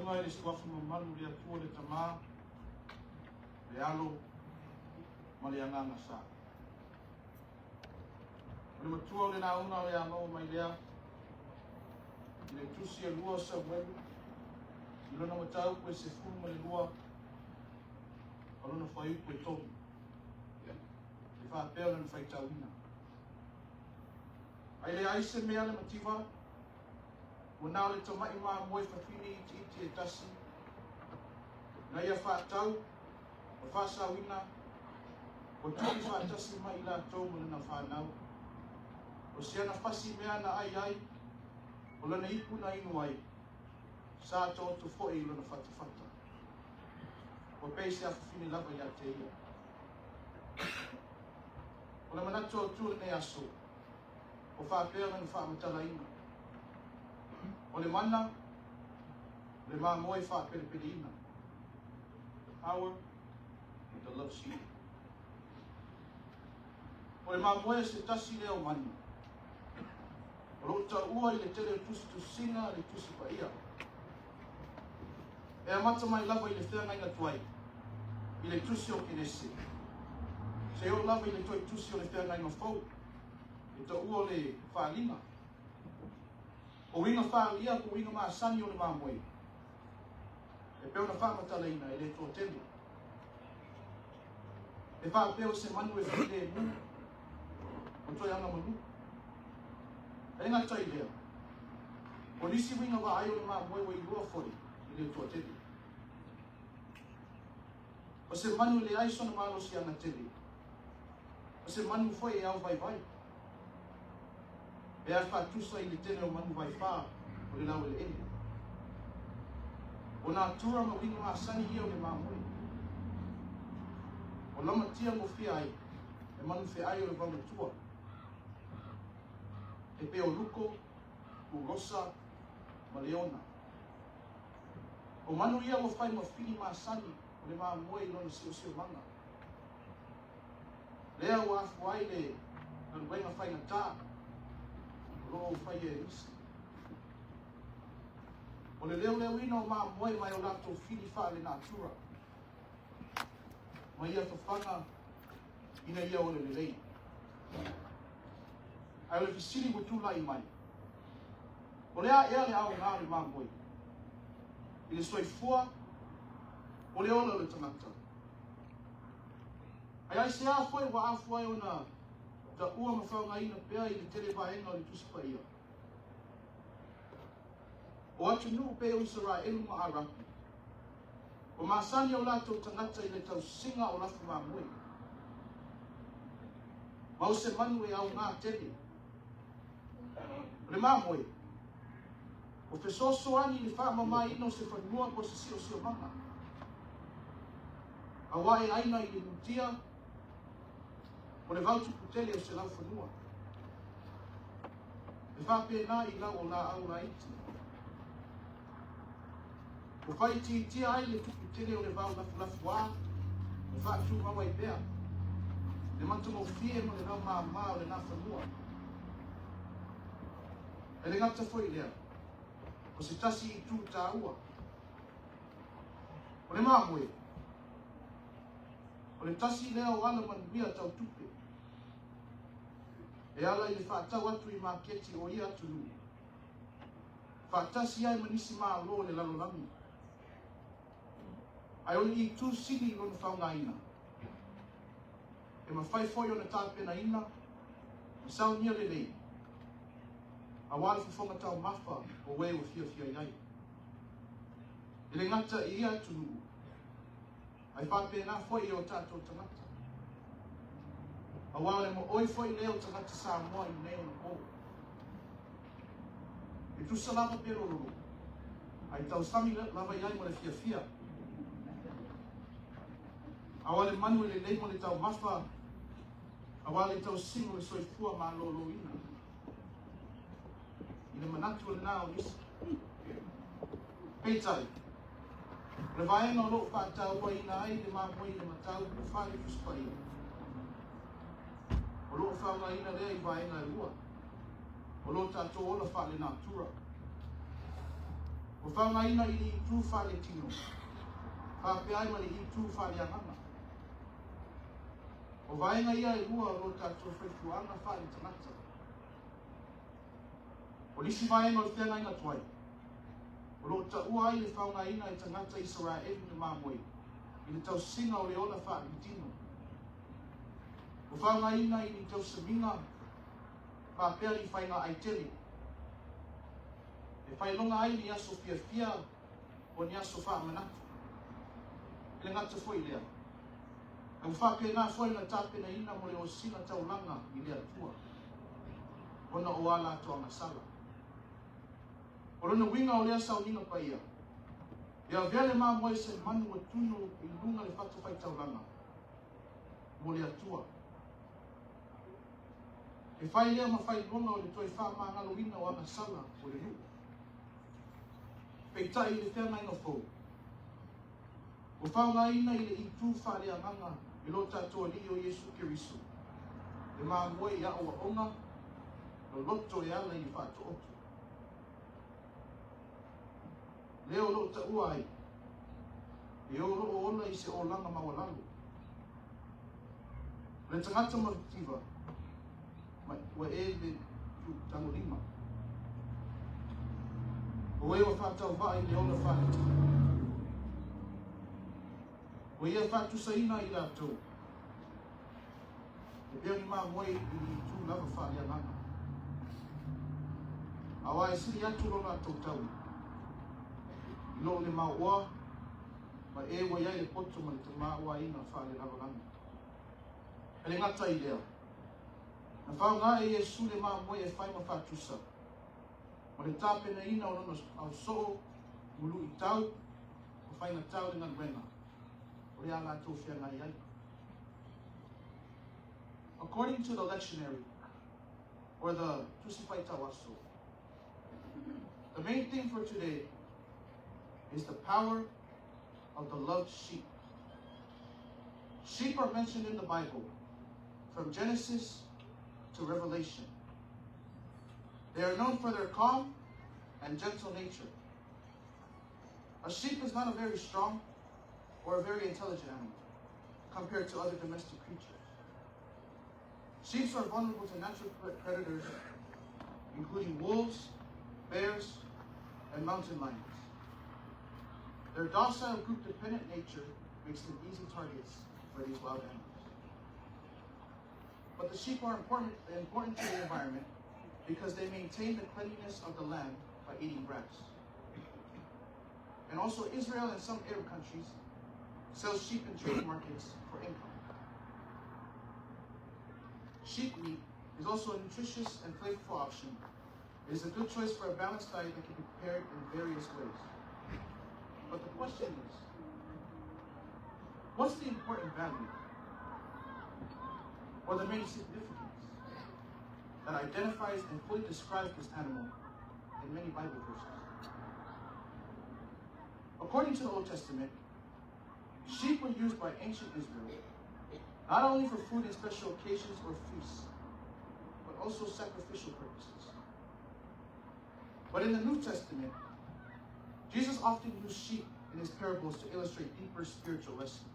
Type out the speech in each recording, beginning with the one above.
Nunga le swafu mamalu le atua le tama, le alo, ma le anganga sa. Le matua le nauna le amau mai lea, le tusi e lua sa welu, ilona matau koe se fuma le lua, alona whaiu koe tomi. Le whapea le whai tauina. Ai le aise mea le mativa, wana le tamai maa moe whawhini iti e tasi, na ia whaatau, o whaasawina, o tui whaatasi mai la tau mo na whanau, o siana whasi mea na ai, o lana ipu na inu ai, sa tau tu fo e lana whatawhata. O peise a whawhini lava ia te ia. O la manatu o tūre nei aso, o whapea na whaamatala ina. O le mana, le maa moe whaapere ina. The power of the love seat. O le maa moe se tasi leo mani. O lo ta ua i le tele tusi tusina, le tusi pa ia. E amata mai lava i le whenga ina tuai, i le tusi o kinese. Se o lava i le toi tusi o le whenga ina fau, i ta ua le whaalina. O inga whaalia ko inga maa sani o le maa moe. E peo na whaamatala ina e le tō tele. E whaapeo se manu e while e mu, o toi anga manu. E ngā tai lea. O nisi winga wa ai o le maa moe wa i lua fori, i le tō tele. O se manu le aiso na malo si ana tele. O se manu foi e au vai vai. E a whatusa i le tene o manu vai wha, o le lau le ene. O nā tura ma winga maa sani ia o le maa moe. O lama tia mo fia ai, e manu fia ai o le vama tua. E pe o luko, o rosa, ma leona. O manu ia o whai ma fini maa sani, o le maa moe i lona sio manga. Lea o afu ai le, na wenga whai na tā, o loo whai e risi. O le leo ina o maa moe mai o lato fini wha le nā tura. Ma ia whawhanga ina ia o le lelei. Ai o le fisili mo tūlai mai. O lea ea le au ngā le maa moe. I le soifua, o le ola le tangata. Ai se a foi wa a foi ona ta ua ma whaunga ina pea i le tele vaenga o le tusipa ia. O atu nuu pe o isara elu ma arapi. O maasani o lato tangata i le tau singa o lafu maa mui. Ma o se manu e au ngā tele. Le maa mui. O fesoso ani le wha mamai ino se whanua ko se sio manga. A wae aina i le mutia, o le vautu putele o se lau whanua. E whape nā i lau o la au la iti. O whai tia ai le tupu tele o le vau lafu wā, o whaatu maua i pēa. Le mantamo fie mo le lau maa o le nā whanua. E le ngata foi lea, o se tasi i tū tā ua. O le maa moe, o le tasi lea o ala manuia tau tupe. E ala i le whaatau atu i maketi o ia atu nui. Whaatasi ai manisi maa lo le lalolami. Ai oni i tū sini i lona whaunga ina. E ma whai foi o na tāpena ina, i sau nia le lei. A wale whawhonga tau mawha o wei o fia iai. E le ngata i ia atu nui. Ai whapena foi o tātou tangata. A wale mo oi foi leo tangata sa moa i neo na o. E tu salama pero loro. Ai tau sami lava iai mo le fia. A wale manu le lei mo le tau mafa. A wale tau singo le soifua ma lolo ina. Ina manatu le nao nisi. Peitai. Le vaenga o loo whaatau wa ina ai le maa moi le matau ku whale kuspai. O loo whaunga ina lea i vaenga e ua. O loo tato ola whale nā tura. O whaungaina i tū whale tino. Whapeai ma le i tū whale anganga. O vaenga ia e rua o tātou whaifuanga whale tanata. O lisi vaenga o whianga inga tuai. O lo ta ua ai le whaungaina e tangata Israel ni mamoi. I le tau singa o le ona whale tino. O whaungaina i ni tau saminga whapea li whainga ai tele. E whailonga ai ni aso fia o ni aso wha manatu. E le ngata foi lea. E whapea ngā foi na tāpena ina mo le o sina tau langa i lea tua. Ona o ala toa na sala. O lona winga o lea sau ninga pa ia. Ia vele mā moe se manu o tunu i lunga le whatu whai tau langa. Mo lea tua. E whai lea ma whai longa o le toi wha mā ngalo ina o ana sala o le lu. Peitai i le whenga inga fōu. O whaunga ina i le i tū whare nganga i lo tātua li o Yesu Kirisu. E mā moe i a o onga, lo loto e ala i whātu otu. Leo lo ta ua ai. E o lo o ona i se o langa mawalalu. Le tangata marutiva. Wa e le tango lima. O e wa whātau vai le ona whātu. O ia whātu saina i rātou. E pia ni mā moe i tū lava whāle ananga. Awa e siri atu lona tau taui. I lo le mā oa, ma e wa iai le poto ma le te mā oa ina whāle lava langa. E le ngata i lea. Na whao ngā e Yesu le mā moe e whai ma whātusa. Ma le tāpena ina o nona au soo, mulu i tau, o whai na tau le ngā o le ala tō whia ngā iai. According to the lectionary, or the Tusipai Tawaso, the main thing for today is the power of the loved sheep. Sheep are mentioned in the Bible from Genesis to Revelation. They are known for their calm and gentle nature. A sheep is not a very strong or a very intelligent animal compared to other domestic creatures. Sheep are vulnerable to natural predators, including wolves, bears, and mountain lions. Their docile, group-dependent nature makes them easy targets for these wild animals. But the sheep are important to the environment because they maintain the cleanliness of the land by eating grass. And also Israel and some Arab countries sell sheep in trade markets for income. Sheep meat is also a nutritious and flavorful option. It is a good choice for a balanced diet that can be prepared in various ways. But the question is, what's the important value or the main significance that identifies and fully describes this animal in many Bible verses? According to the Old Testament, sheep were used by ancient Israel not only for food in special occasions or feasts, but also sacrificial purposes. But in the New Testament, Jesus often used sheep in his parables to illustrate deeper spiritual lessons.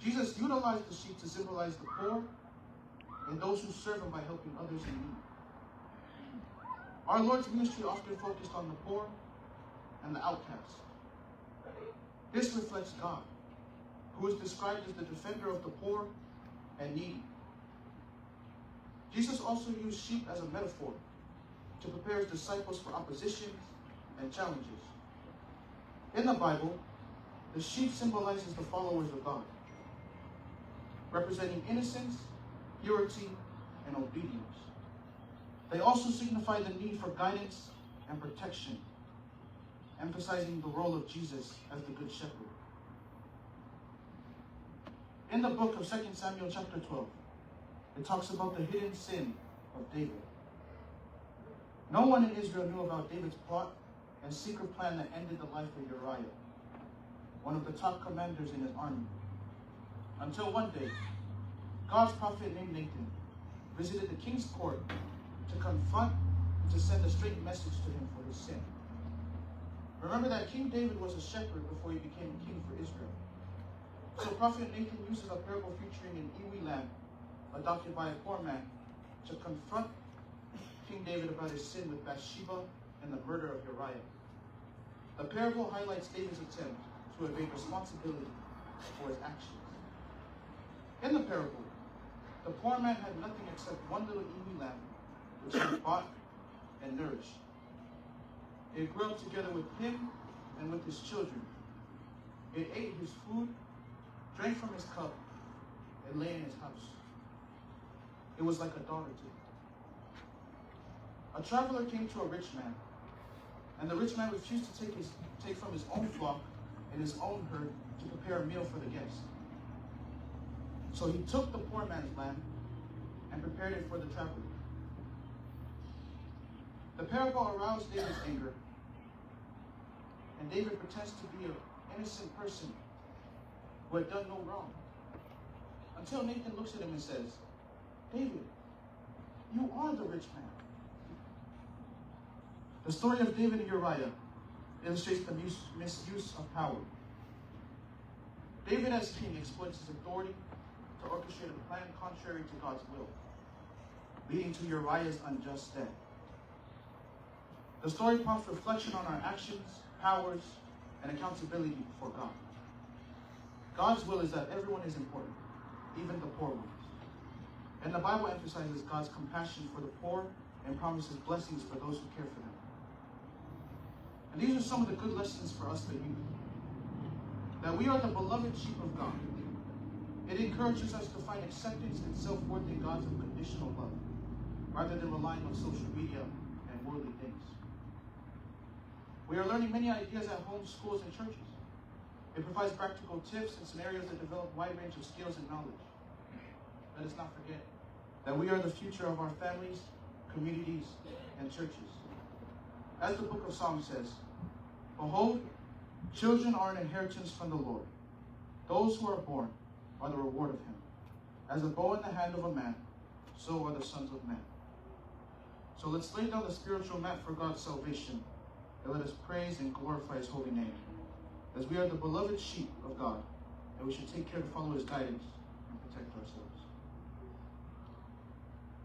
Jesus utilized the sheep to symbolize the poor and those who serve him by helping others in need. Our Lord's ministry often focused on the poor and the outcast. This reflects God, who is described as the defender of the poor and needy. Jesus also used sheep as a metaphor to prepare his disciples for oppositions and challenges. In the Bible, the sheep symbolizes the followers of God, representing innocence, purity, and obedience. They also signify the need for guidance and protection, emphasizing the role of Jesus as the Good Shepherd. In the book of 2 Samuel chapter 12, it talks about the hidden sin of David. No one in Israel knew about David's plot and secret plan that ended the life of Uriah, one of the top commanders in his army. Until one day, God's prophet named Nathan visited the king's court to confront and to send a straight message to him for his sin. Remember that King David was a shepherd before he became king for Israel. So Prophet Nathan uses a parable featuring an ewe lamb adopted by a poor man to confront King David about his sin with Bathsheba and the murder of Uriah. The parable highlights David's attempt to evade responsibility for his actions. In the parable, the poor man had nothing except one little ewe lamb, which he bought and nourished. It grew up together with him and with his children. It ate his food, drank from his cup, and lay in his house. It was like a daughter to him. A traveler came to a rich man, and the rich man refused to take from his own flock and his own herd to prepare a meal for the guest. So he took the poor man's lamb and prepared it for the traveler. The parable aroused David's anger, and David pretends to be an innocent person who had done no wrong. Until Nathan looks at him and says, David, you are the rich man. The story of David and Uriah illustrates the misuse of power. David as king exploits his authority to orchestrate a plan contrary to God's will, leading to Uriah's unjust death. The story prompts reflection on our actions, powers, and accountability before God. God's will is that everyone is important, even the poor ones. And the Bible emphasizes God's compassion for the poor and promises blessings for those who care for them. And these are some of the good lessons for us to use. That we are the beloved sheep of God. It encourages us to find acceptance and self-worth in God's unconditional love, rather than relying on social media and worldly things. We are learning many ideas at home, schools, and churches. It provides practical tips and scenarios that develop a wide range of skills and knowledge. Let us not forget that we are the future of our families, communities, and churches. As the book of Psalms says, behold, children are an inheritance from the Lord. Those who are born are the reward of him. As a bow in the hand of a man, so are the sons of man. So let's lay down the spiritual mat for God's salvation, and let us praise and glorify his holy name. As we are the beloved sheep of God, and we should take care to follow his guidance and protect ourselves.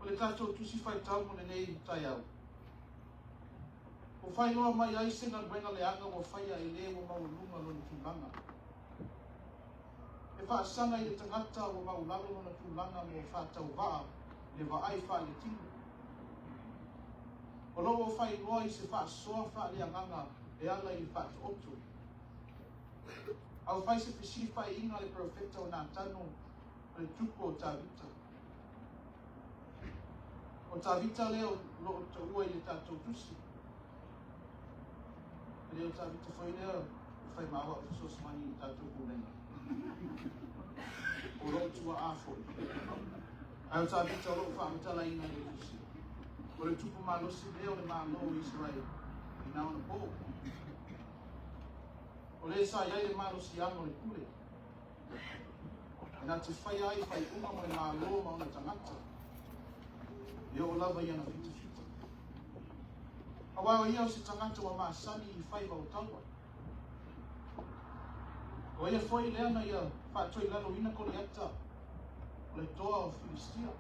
O le tātou tusi whai tau mo le nei tai au. O whai loa mai ai senga wenga le anga o whai ai le o maulunga lo ni tūlanga. E whaasanga i le tangata o maulalo lo na tūlanga mo whātau waa le waai wha le tinu. O lo o whai loa i se whaasoa wha le anganga e ala i whātu otu. Au whai se whisi whai inga le profeta o nā tano o le tupo o tāwita. O tāwita leo lo o ta ua i le tātou tusi. E leo tāwita whai leo o whai maua o sos mani i tātou kulenga. O lo tua āwhoi. Ai o tāwita o lo whaamatala inga le tusi. O le tupu malosi leo le mālo o Israel i nao na pō. O le sa iai le malosi amo le kule. E nā te whai ai whai uma mo le mālo ma ona tangata. E o lava i ana fita fita. A wao ia o se tangata wa maasani i whai wa o taua. O ia whai leana ia whaatoi lalo ina koriata o le toa o Filistia.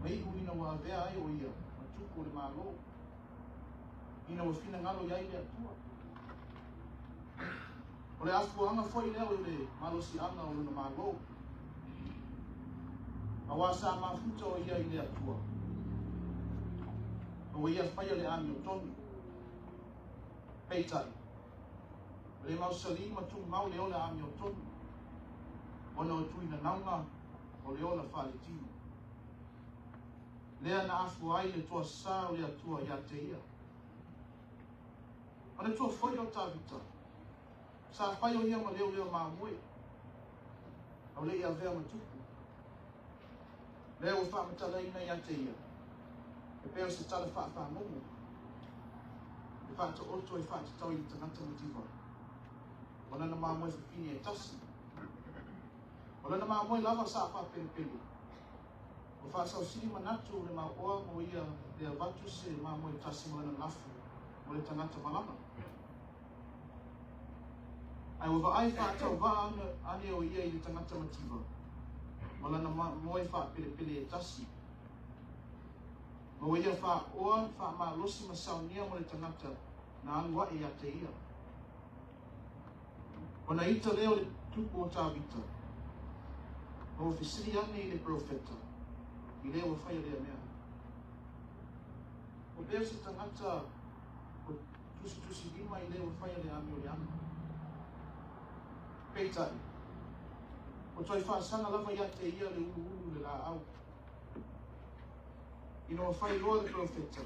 Mai uina wa vea ai o ia, ma tuku o le mālo. Ina wa whina ngalo iai le atua. O le afuanga whai leo i le malosi anga o luna mālo. A wā sa mafuta o ia i le atua. O ia whai le ani o tonu. Peitai. O le mausali ma tu mau le ola ami o tonu. Ona o tuina naunga o le ola whale tino. Lea na afu ai le tua sa o le atua ia te ia. O le tua whai o tāwita. Sa whai o ia ma leo leo maa moe. Au le ia vea ma tupu. Lea o whaamatala ina ia te ia. E pēo se tala wha momo. E whaata oto e whaata tau i tangata matiwa. O nana maa moe whiwhini e tasi. O nana maa moe lava sa wha pene pene. O whaasau siri manatu le maa oa mo ia le avatu se maa moe tasi mo lana lafu o le tangata malanga. Ai wa ai fa tau va ane o ia I le tangata mativa. Malana moe fa pele e tasi. Ma wa ia fa oa fa ma losi masaunia mo le tangata na alua e ate ia. Ona ita leo le tupu o tāwita. O fisiri ane I le profeta. I leo whai lea mea. O leo se tangata o tusi lima I leo whai lea ame o le ame. Peitai. O toi whaasanga lava ia te ia le ulu le la au. Ino o whai loa le profeta.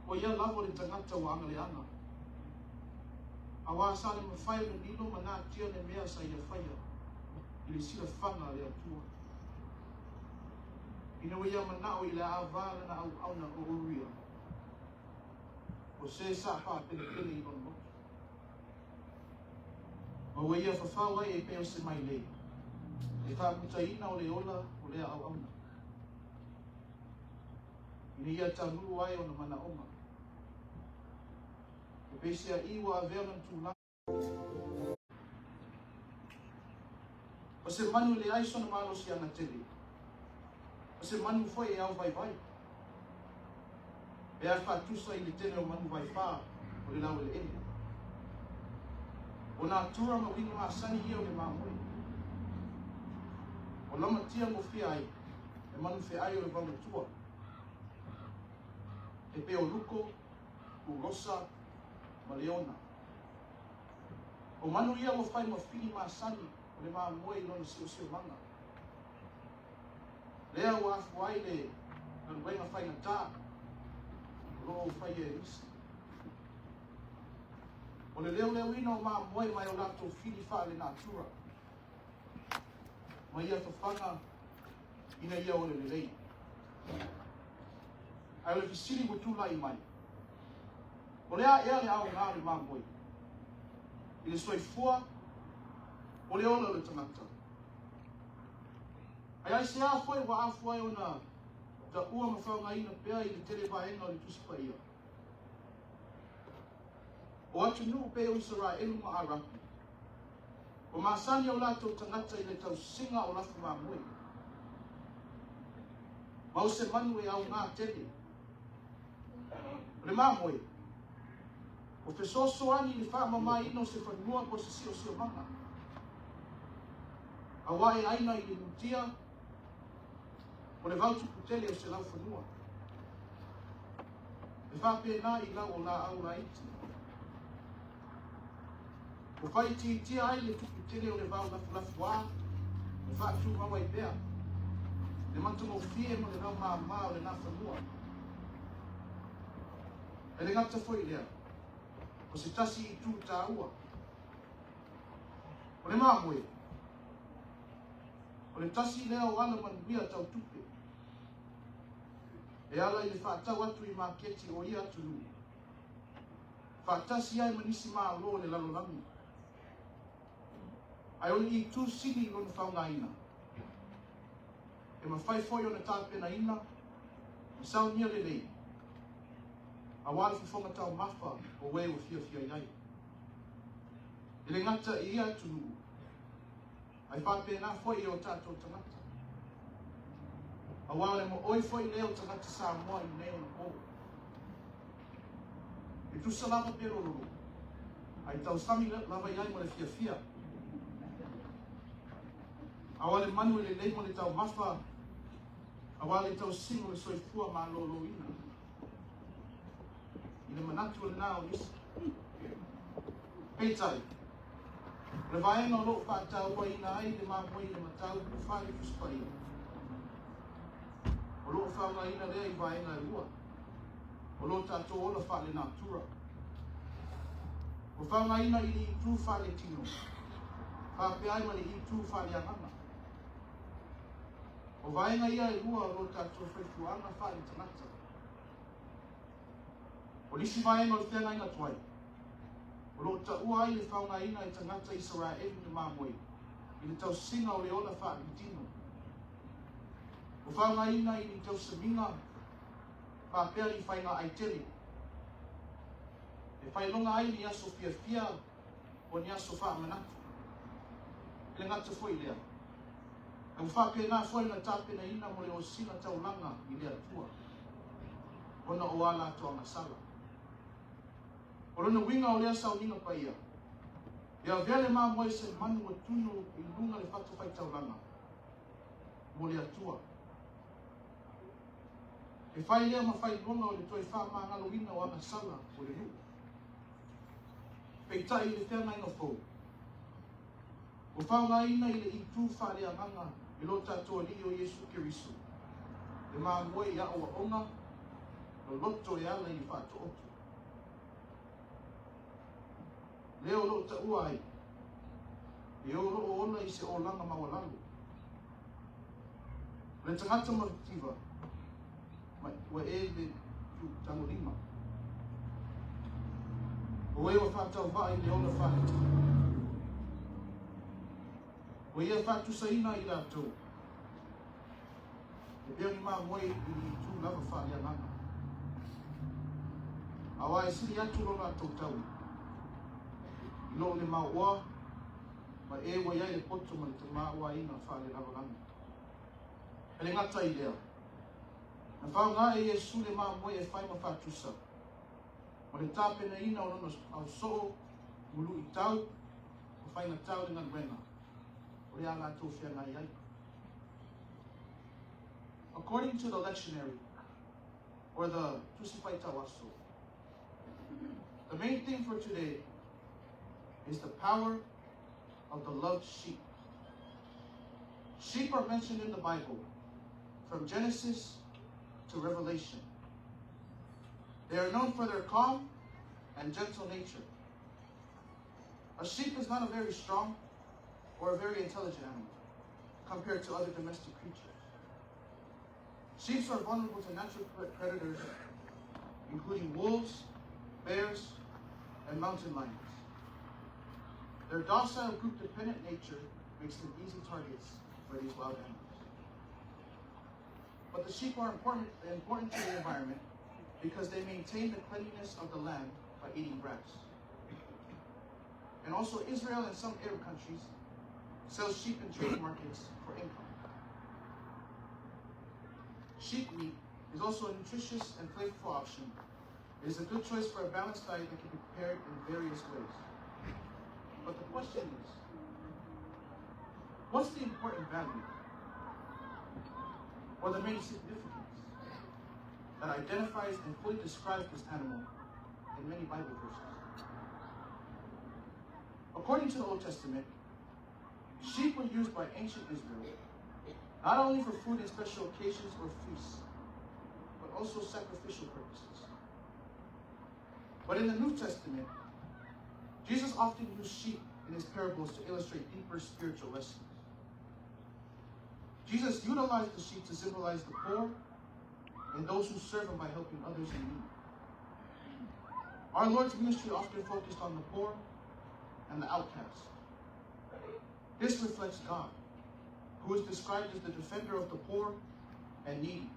O ia lavo le tangata o anga le ana. A wā sāle ma whai le nilo ma nā tia le mea sa ia whaia. I le sila whanga le atua. Ino ia manao I le awala na au na o uria. O se sa wha pele I lona motu. Ma wa ia whawhaua e peo se mai lei. E whamuta ina o le ola o le au auna. Ina ia tanuru ai o na mana oma. E peisea iwa a velan tūlanga. O se manu le aiso na malo si ana tele. O se manu foi e au vai vai. E a whatusa I le tene o manu vai wha o le lau le ene. O nā tura ma winu maa sani ia o le maa mui. O lama tia mo fia ai, e manu fia ai o le vama tua. E peo luko, u rosa, ma leona. O manu ia o whai ma fini maa sani o le maa mui lona sio manga. Lea o afu ai le, nanu wenga whai na tā, o loo whai e risi. O le leo ina o maa moe mai o lato fili wha le natura. Ma ia whawhanga ina ia o le lelei. Ai o le fisiri mo tūlai mai. O lea ea le au ngā le maa moe. I le soifua, o le ola le tangata. Ai se a foi wa a foi ona ta ua ma whaunga ina pea I le tele vaenga o le tusipa ia. O atu nuu pe o Israelu ma arapi. O maasani o lato tangata I le tau singa o lafu ma mui. Ma o se manu e au ngā tele. O le ma mui. O fesoso ani le wha mama ino se whanua ko se sio manga. A wae aina I le mutia. O le vautu putele o se lau whanua. E wha pēnā I lau o la au la iti. O whai tia ai le tupu tele o le vau lafu wā, e wha atu mawa I pēr. Le mantango fie mo le rau maa o le nā whanua. E le ngata foi lea, o se tasi I tū tā ua. O le maa moe, o le tasi lea o ala manuia tau tupe. E ala I le whaatau atu I maketi o ia atu nui. Whaatasi ai manisi maa lo le lalolami. Ai oli I tū sili lona whaunga ina. E ma whai foi o na tāpena ina, I sau nia le lei. A wale whawhonga tau mawha o wei o fia iai. E le ngata I ia tunu. Ai whapena foi o tātou tangata. A wale mo oi foi leo tangata sa moa I neo na o. E tu salama pero loro. Ai tau sami lava iai mo le fia. Awale manu le lei mo le tau mafa. Awale tau singo le soifua ma lolo ina. Ina manatu le nao nisi. Peitai. Le vaenga o loo whaatau wa ina ai le maa moi le matau ku whale kuspai. O loo whaunga ina lea I vaenga e ua. O loo tato ola whale natura. O whaunga ina I tu whale tino. Whape ai ma le I tu whale angana. O vaenga ia e ua o lo tato whaifuanga whale tanata. O lisi vaenga o le whianga ina tuai. O lo ta ua ai le whaunga ina I tangata Israel ni mamoi. I le tau singa o le ola whaale tino. O whaunga ina I le tau saminga whapea I whainga ai tele. E whai longa ai ni aso fia o ni aso wha manatu. Le ngata fwoi lea. Ang whake ngā fwoi na tāpena ina mo le o sina taulanga I lea tua. Ona o ala toa ngā sala. O lona winga o lea sau ninga pa ia. Ia vele mā moe se manu o tunu I lunga le whatu whai taulanga. Mo lea tua. E whai lea ma whai longa o le toi wha mā ngalo ina o ana sala o le lu. Peitai I le whenga inga fau. O whaunga ina I le I tū wha lea nganga I lo tātua li o Yesu Kirisu. E mā moe I a o onga lo loto e ala I whātu otu. Leo lo ta ua ai. E o lo o ona I se o langa mawalalu. Le tangata maritiva. Wa e le tango lima. O e wa whātau vai le ona whātu. O ia whātu saina I rātou. E pēo ni mā moe I tū lava whālea nganga. Awa e siri atu lo ngā tautaui. I lo le maua, ma e wa iai le poto ma le te maua ina whāle lava nganga. E le ngata I lea. Na whao ngā e Yesu le mā moe e whai ma whātusa. Ma le tāpena ina o nono au soo, mulu I tau, o whai na tau le ngā o le a ngā tō whia ngā iai. According to the lectionary, or the Tusipai Tawaso, the main theme for today is the power of the loved sheep. Sheep are mentioned in the Bible from Genesis to Revelation. They are known for their calm and gentle nature. A sheep is not a very strong or a very intelligent animal compared to other domestic creatures. Sheep are vulnerable to natural predators, including wolves, bears, and mountain lions. Their docile, group-dependent nature makes them easy targets for these wild animals. But the sheep are important to the environment because they maintain the cleanliness of the land by eating grass. And also Israel and some Arab countries sell sheep in trade markets for income. Sheep meat is also a nutritious and flavorful option. It is a good choice for a balanced diet that can be prepared in various ways. But the question is, what's the important value or the main significance that identifies and fully describes this animal in many Bible verses? According to the Old Testament, sheep were used by ancient Israel not only for food in special occasions or feasts, but also sacrificial purposes. But in the New Testament, Jesus often used sheep in his parables to illustrate deeper spiritual lessons. Jesus utilized the sheep to symbolize the poor and those who serve him by helping others in need. Our Lord's ministry often focused on the poor and the outcast. This reflects God, who is described as the defender of the poor and needy.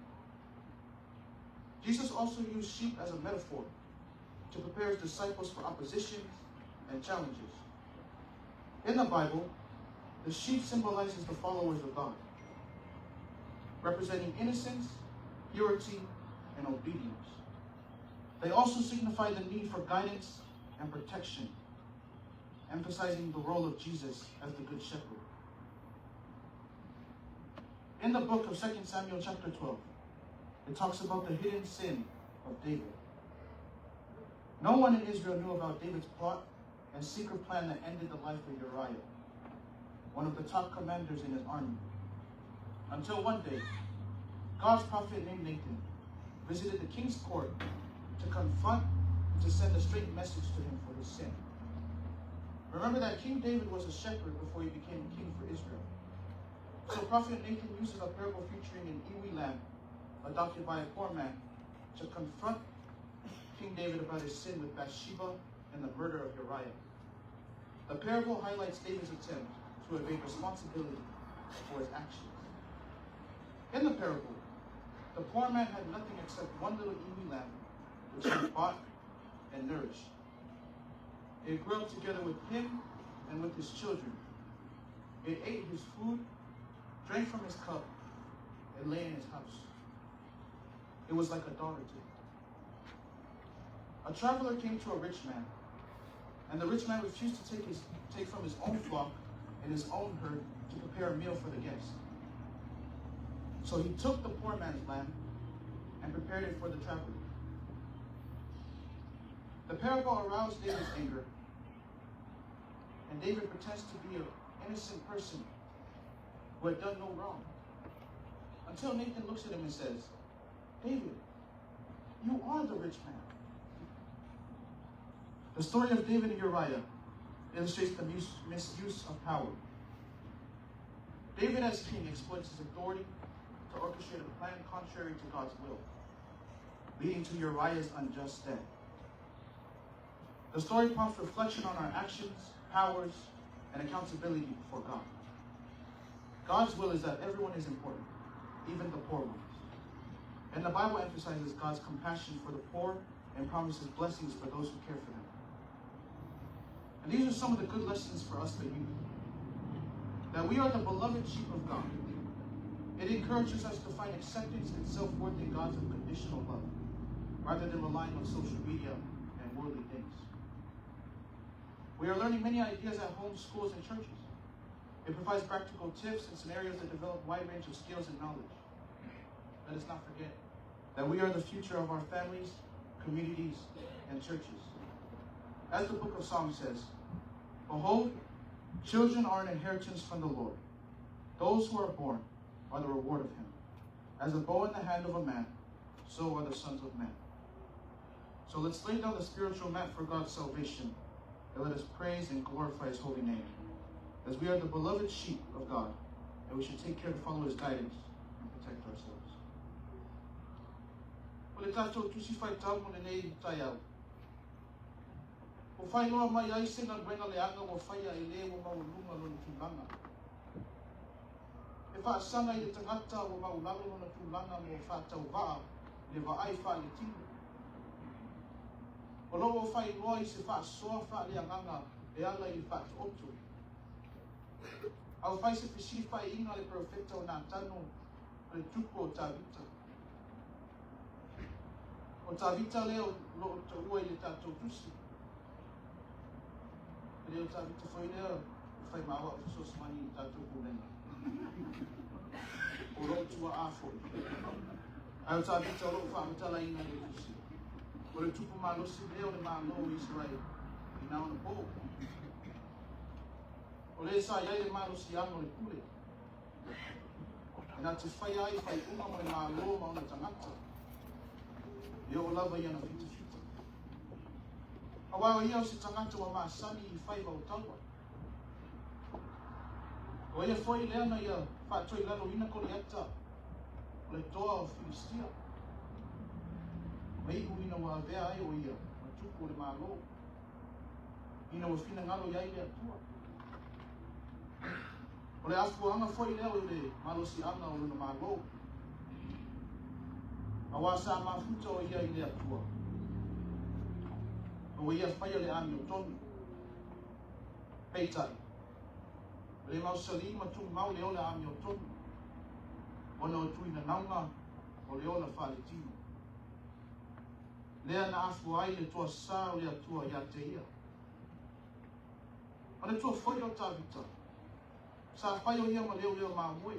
Jesus also used sheep as a metaphor to prepare his disciples for oppositions and challenges. In the Bible, the sheep symbolizes the followers of God, representing innocence, purity, and obedience. They also signify the need for guidance and protection, emphasizing the role of Jesus as the Good Shepherd. In the book of 2 Samuel chapter 12, it talks about the hidden sin of David. No one in Israel knew about David's plot and secret plan that ended the life of Uriah, one of the top commanders in his army. Until one day, God's prophet named Nathan visited the king's court to confront and to send a straight message to him for his sin. Remember that King David was a shepherd before he became king for Israel. So Prophet Nathan uses a parable featuring an Ewe lamb adopted by a poor man to confront King David about his sin with Bathsheba and the murder of Uriah. The parable highlights David's attempt to evade responsibility for his actions. In the parable, the poor man had nothing except one little Ewe lamb, which he bought and nourished. It grew up together with him and with his children. It ate his food, drank from his cup, and lay in his house. It was like a daughter to him. A traveler came to a rich man, and the rich man refused to take from his own flock and his own herd to prepare a meal for the guest. So he took the poor man's lamb and prepared it for the traveler. The parable aroused David's anger, and David pretends to be an innocent person who had done no wrong. Until Nathan looks at him and says, David, you are the rich man. The story of David and Uriah illustrates the misuse of power. David as king exploits his authority to orchestrate a plan contrary to God's will, leading to Uriah's unjust death. The story prompts reflection on our actions, powers, and accountability before God. God's will is that everyone is important, even the poor ones. And the Bible emphasizes God's compassion for the poor and promises blessings for those who care for them. And these are some of the good lessons for us, the youth. That we are the beloved sheep of God. It encourages us to find acceptance and self-worth in God's unconditional love, rather than relying on social media and worldly things. We are learning many ideas at home, schools, and churches. It provides practical tips and scenarios that develop a wide range of skills and knowledge. Let us not forget that we are the future of our families, communities, and churches. As the book of Psalms says, behold, children are an inheritance from the Lord. Those who are born are the reward of him. As a bow in the hand of a man, so are the sons of men. So let's lay down the spiritual mat for God's salvation, and let us praise and glorify his holy name. As we are the beloved sheep of God, and we should take care to follow his guidance and protect ourselves. O le tātou tusi whai tau mo le nei tai au. O whai loa mai ai sena buena le anga o whai a ele o maulunga no le tūlanga. E whaasanga i le tangata o maulalo no le tūlanga mo whātau waa le waai wha le tino. O loo o whai loa i se whaasoa wha le anganga e ala i whaatu otu. Au whai se whisi whai inga le profeta o nā tano o le tupo o Tavita. O Tavita leo lo te ua i le tātou tusi. E leo Tavita whai leo o whai maua o sos mani i tātou kurenga. O lo tua āwho. Ai o Tavita o lo whaamutala inga le tusi. O le tupu mālosi leo le mālo o Israel i nao na pō. O le sa iai le mālosi amo le kule. E nā te whai ai whai uma mo le mālo ma ona tangata. E o lava i ana fita fita. A wai o ia o se tangata wa māsani i whai wa o taua. O ia whai leana ia whaatoi lalo ina ko le ata. O le toa o Filistia. Mai ina wa vea ai o ia, ma tupu le mālo. Ina wa whina ngalo iai le atua. O le afuanga foi leo i le malosi anga o luna mālo. A wā sa mafuta o ia i le atua. O ia whaia le ami o tonu. Peitai. O le mausali ma tu mau leo le ami o tonu. Ona o tuina naunga o leo la whale tino. Lea na afu ai le tua sa o le atua ia te ia. O le tua foi o Tavita. Sa whai o ia ma leo leo maa moe.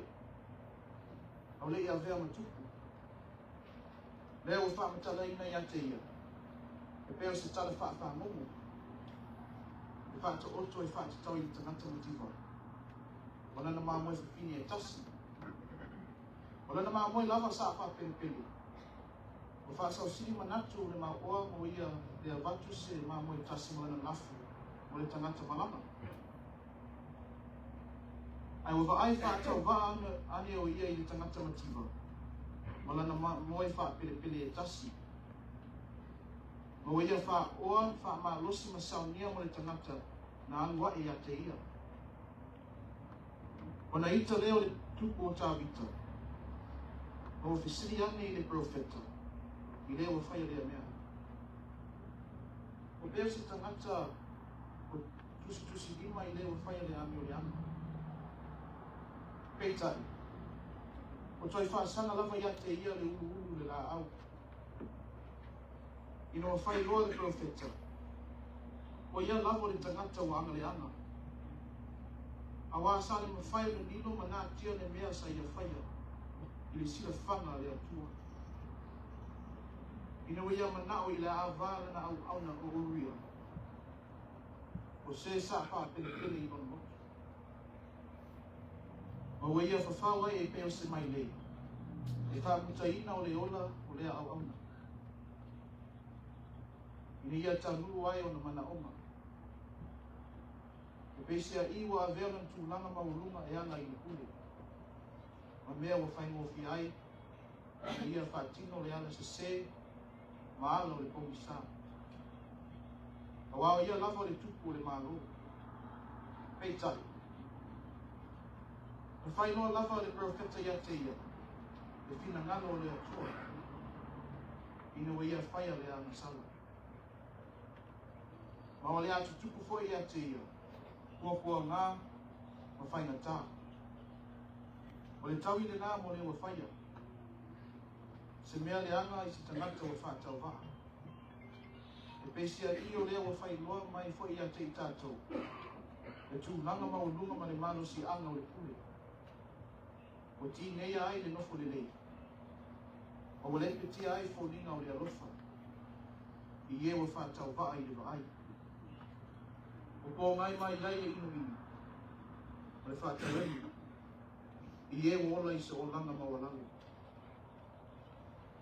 Au le ia vea ma tupu. Lea o whaamatala ina ia te ia. E pēo se tala wha momo. E whaata oto e whaata tau i tangata motiva. O lana maa moe whiwhini e tasi. O lana maa moe lava sa wha pene pene. O whaasau siri manatu le maa oa mo ia le avatu se maa moe tasi mo lana nafu. O le tangata malama. Ai wa ai whaatau waa ane o ia i le tangata motiva. Ma lana moe wha pele pele e tasi. Ma ia wha oa wha maa losi ma saunia mo le tangata na anua e a te ia. O na ita leo le tupu o Tavita. O fisiri ane i le profeta. I leo whai lea mea. O beo se tangata tusi lima ile wafaya le ame o le ame. Peitai. O toi whaasanga lava ia te ia le ulu le la au. Ino wafai loa le profeta. O ia lavo le tangata o anga le anga. Awa sale mawhai le nilo ma nā tia le mea sa ia whaia. I le sila whanga le atua. Ino ia manao i le awala na au na o uria. O se sa pa pele pele i kono motu. O ia whawhawa e peo se mai lei. E whamuta ina o le ola o le au auna. Ina ia tanuru ai o na mana oma. E peisea iwa a vela tūlanga maulunga e ana i le kule. Ma mea wa whaingofi ai. Ia whaatino le ana se maalo le komisa. Awao ia lava le tupu le maalo. Peitai. E whainoa lava le profeta ia te ia. E fina ngalo le atua. Ina wa ia whaia le ana sala. Ma le atu tupu fo ia te ia. Kua ngā ma whainga tā. O le tau i le nā mo le wa whaia. Se mea le anga i se tangata wa whātau wā. E pesia i o lea wa whai loa mai fo ia te i tātou. E tū nanga maulunga ma le mano si anga o le pule. O ti neia ai le nofo le lei. O le peti ai fo lina o le alofa. I e wa whātau wā i le wa ai. O po ngai mai lai e inu inu. O le whātau enu. I e wola i se o langa mawalangu.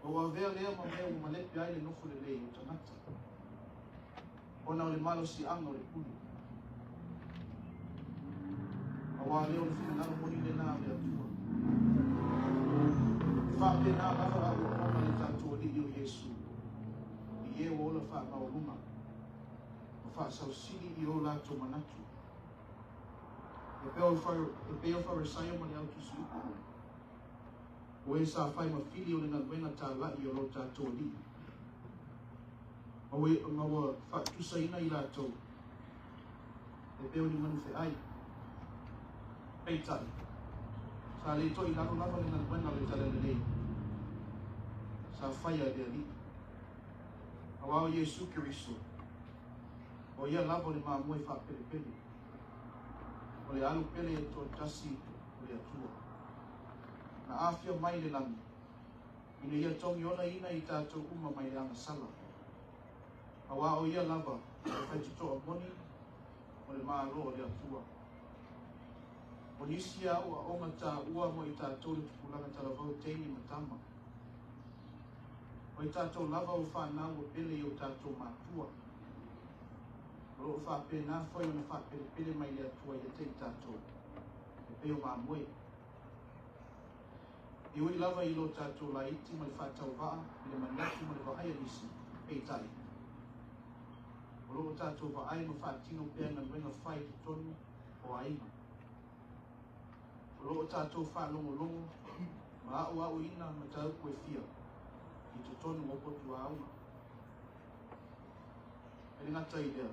O wawea lea ma mea o malepi ai le nofo le lei o tanata. O na o le malo si anga o le pulu. A wā leo le whina nana moni le nā le atua. E whape nā lava a o koma le tātua li o Yesu. I e wola wha maurunga. O wha sausili i o lātou manatu. E peo wharesaya ma le autu si uku. O e sa whai mawhili o le ngawenga tā lai o lo tātou li. O e mawa whatusa ina i lātou. E peo ni manu whi ai. Peitai. Sa le to i lako lava le ngawenga le tala le lei. Sa whaia le ali. A wao Yesu Kiriso. O ia lava le maa moe wha pele pele. O le alu pele e to tasi o le atua. Na afia mai le langi. Ina ia tongi ona ina i tātou uma mai le anga sala. A wā o ia lava, o whai tuto a moni, o le maa roa le atua. O nisi a ua onga tā ua mo i tātou le tupulaga talavau teini matama. O i tātou lava o whanau o pele i o tātou mātua. O lo o whape nā whai o na whapele pele mai le atua i a te i tātou. E peo mā moe. I ui lava i lo tātou la iti ma le whātau waa, i le manatu ma le wahaya nisi, peitai. O lo tātou waai ma whātino pēr na wenga whai te tonu o aima. O lo tātou whālongo longo, ma au ina ma tau koe fia, i te tonu o potu a auma. E ngata i lea,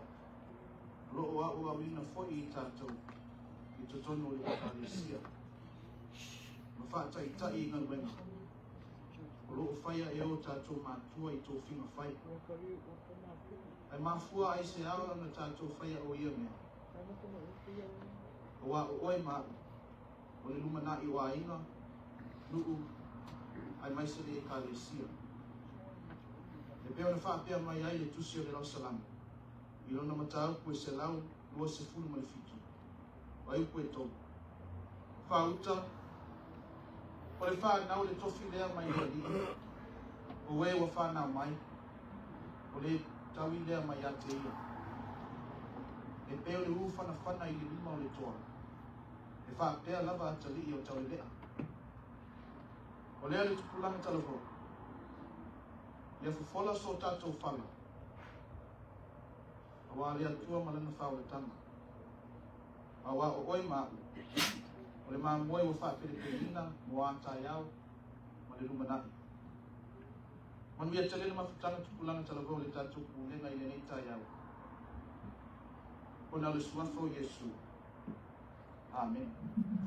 o lo au ina foi i tātou, i te tonu o le whālesia. Ma whātai tai i ngā wenga. O loo whaia e o tātou mātua i tō whinga whai. Ai mafua ai se awa na tātou whaia o ia mea. O wā o oi māu. O le luma nā i wā inga. Nuu. Ai maisele e kā le sia. E peo na whāpea mai ai le tusi o le lau salama. I lona matau koe se lau lua se fulu mai fitu. O ai koe tau. Whauta. O le whanau le tofi lea mai ia li. O we wa whanau mai. O le tawi lea mai a te ia. E peo le ufana whana i le lima o le toa. E whapea lava atali i o tau lea. O lea le tupulanga talavau. Ia fufola so tātou whala. A wā lea tua malana whao le tama. A wā o oi māu. O le māmoe o whāperepeina, mo ātai au, ma le lumanahi. Manu ia tele na mawhutanga tupulanga talavau le tātou kulenga i le nei tai au. o na le suafo Iesu. Amen.